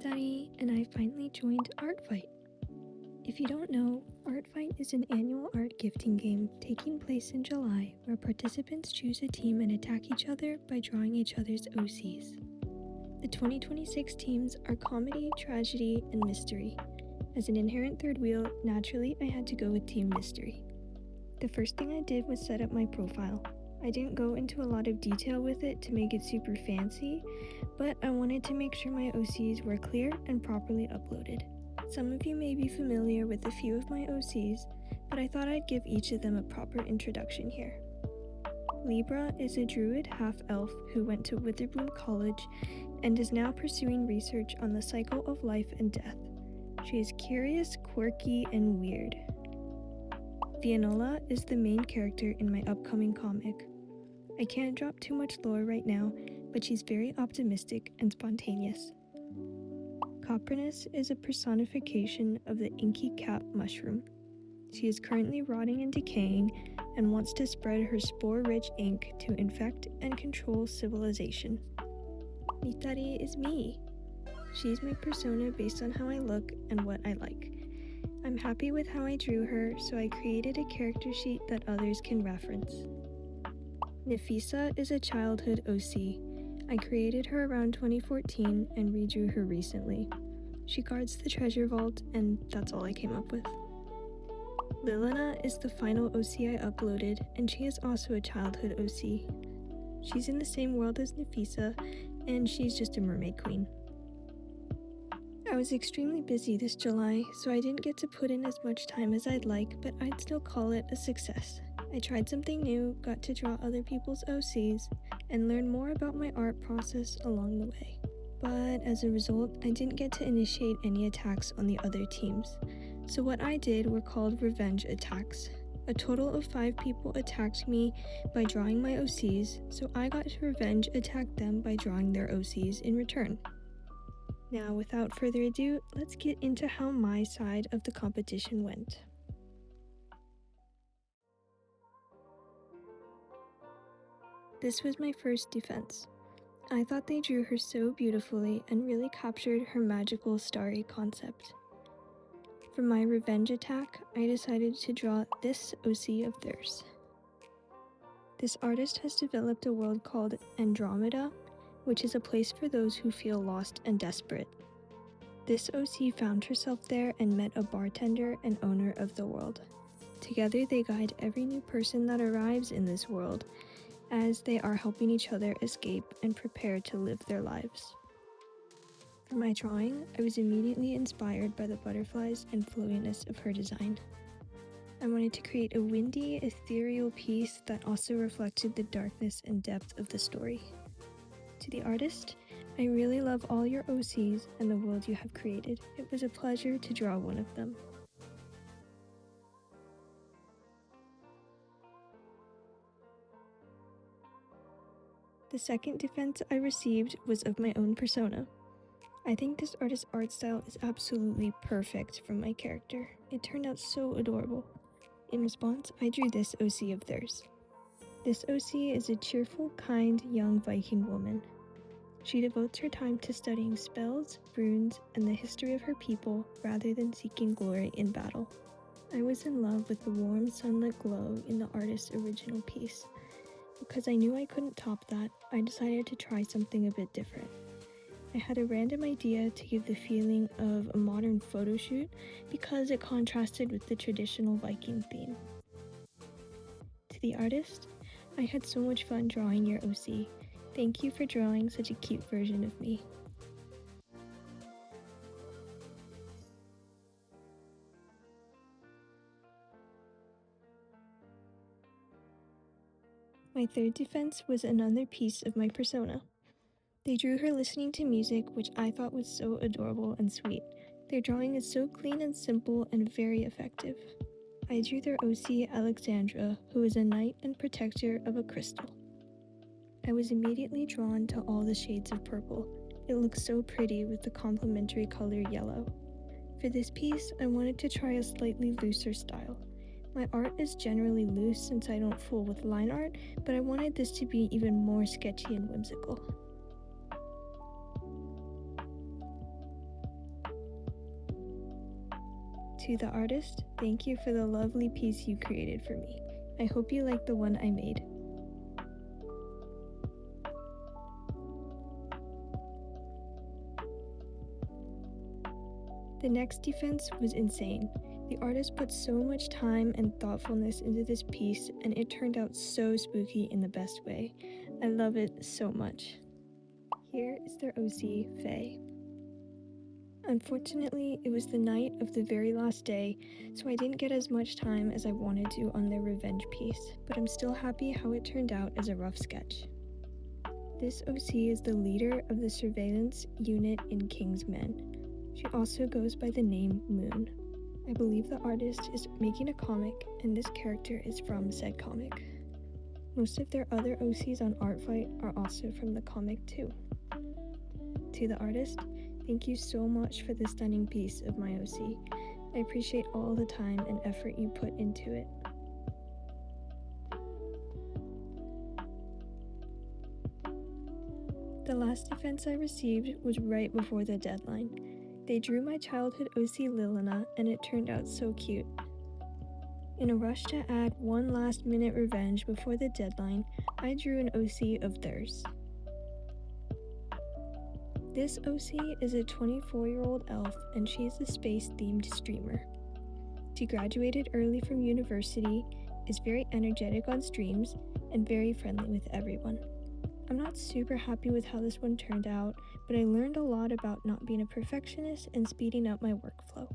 Mitari, and I finally joined ArtFight. If you don't know, ArtFight is an annual art gifting game taking place in July where participants choose a team and attack each other by drawing each other's OCs. The 2026 teams are comedy, tragedy, and mystery. As an inherent third wheel, naturally I had to go with Team Mystery. The first thing I did was set up my profile. I didn't go into a lot of detail with it to make it super fancy, but I wanted to make sure my OCs were clear and properly uploaded. Some of you may be familiar with a few of my OCs, but I thought I'd give each of them a proper introduction here. Libra is a druid half-elf who went to Witherbloom College and is now pursuing research on the cycle of life and death. She is curious, quirky, and weird. Vianola is the main character in my upcoming comic. I can't drop too much lore right now, but she's very optimistic and spontaneous. Copernus is a personification of the inky cap mushroom. She is currently rotting and decaying and wants to spread her spore-rich ink to infect and control civilization. Mitari is me. She's my persona based on how I look and what I like. I'm happy with how I drew her, so I created a character sheet that others can reference. Nafisa is a childhood OC. I created her around 2014 and redrew her recently. She guards the treasure vault, and that's all I came up with. Lilina is the final OC I uploaded, and she is also a childhood OC. She's in the same world as Nafisa, and she's just a mermaid queen. I was extremely busy this July, so I didn't get to put in as much time as I'd like, but I'd still call it a success. I tried something new, got to draw other people's OCs, and learn more about my art process along the way. But as a result, I didn't get to initiate any attacks on the other teams. So what I did were called revenge attacks. A total of 5 people attacked me by drawing my OCs, so I got to revenge attack them by drawing their OCs in return. Now, without further ado, let's get into how my side of the competition went. This was my first defense. I thought they drew her so beautifully and really captured her magical starry concept. For my revenge attack, I decided to draw this OC of theirs. This artist has developed a world called Andromeda, which is a place for those who feel lost and desperate. This OC found herself there and met a bartender and owner of the world. Together they guide every new person that arrives in this world, as they are helping each other escape and prepare to live their lives. For my drawing, I was immediately inspired by the butterflies and flowiness of her design. I wanted to create a windy, ethereal piece that also reflected the darkness and depth of the story. To the artist, I really love all your OCs and the world you have created. It was a pleasure to draw one of them. The second defense I received was of my own persona. I think this artist's art style is absolutely perfect for my character. It turned out so adorable. In response, I drew this OC of theirs. This OC is a cheerful, kind, young Viking woman. She devotes her time to studying spells, runes, and the history of her people rather than seeking glory in battle. I was in love with the warm sunlit glow in the artist's original piece. Because I knew I couldn't top that, I decided to try something a bit different. I had a random idea to give the feeling of a modern photo shoot because it contrasted with the traditional Viking theme. To the artist, I had so much fun drawing your OC. Thank you for drawing such a cute version of me. My third defense was another piece of my persona. They drew her listening to music, which I thought was so adorable and sweet. Their drawing is so clean and simple and very effective. I drew their OC Alexandra, who is a knight and protector of a crystal. I was immediately drawn to all the shades of purple. It looks so pretty with the complementary color yellow. For this piece, I wanted to try a slightly looser style. My art is generally loose since I don't fool with line art, but I wanted this to be even more sketchy and whimsical. To the artist, thank you for the lovely piece you created for me. I hope you like the one I made. The next defense was insane. The artist put so much time and thoughtfulness into this piece, and it turned out so spooky in the best way. I love it so much. Here is their OC, Faye. Unfortunately, it was the night of the very last day, so I didn't get as much time as I wanted to on their revenge piece, but I'm still happy how it turned out as a rough sketch. This OC is the leader of the surveillance unit in King's Men. She also goes by the name Moon. I believe the artist is making a comic, and this character is from said comic. Most of their other OCs on ArtFight are also from the comic too. To the artist, thank you so much for this stunning piece of my OC. I appreciate all the time and effort you put into it. The last defense I received was right before the deadline. They drew my childhood OC Lilina, and it turned out so cute. In a rush to add one last minute revenge before the deadline, I drew an OC of theirs. This OC is a 24-year-old elf, and she is a space-themed streamer. She graduated early from university, is very energetic on streams, and very friendly with everyone. I'm not super happy with how this one turned out, but I learned a lot about not being a perfectionist and speeding up my workflow.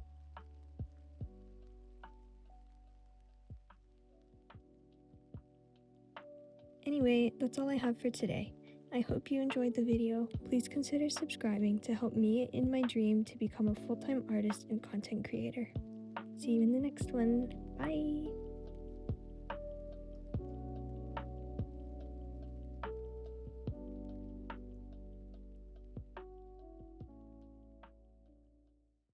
Anyway, that's all I have for today. I hope you enjoyed the video. Please consider subscribing to help me in my dream to become a full-time artist and content creator. See you in the next one. Bye!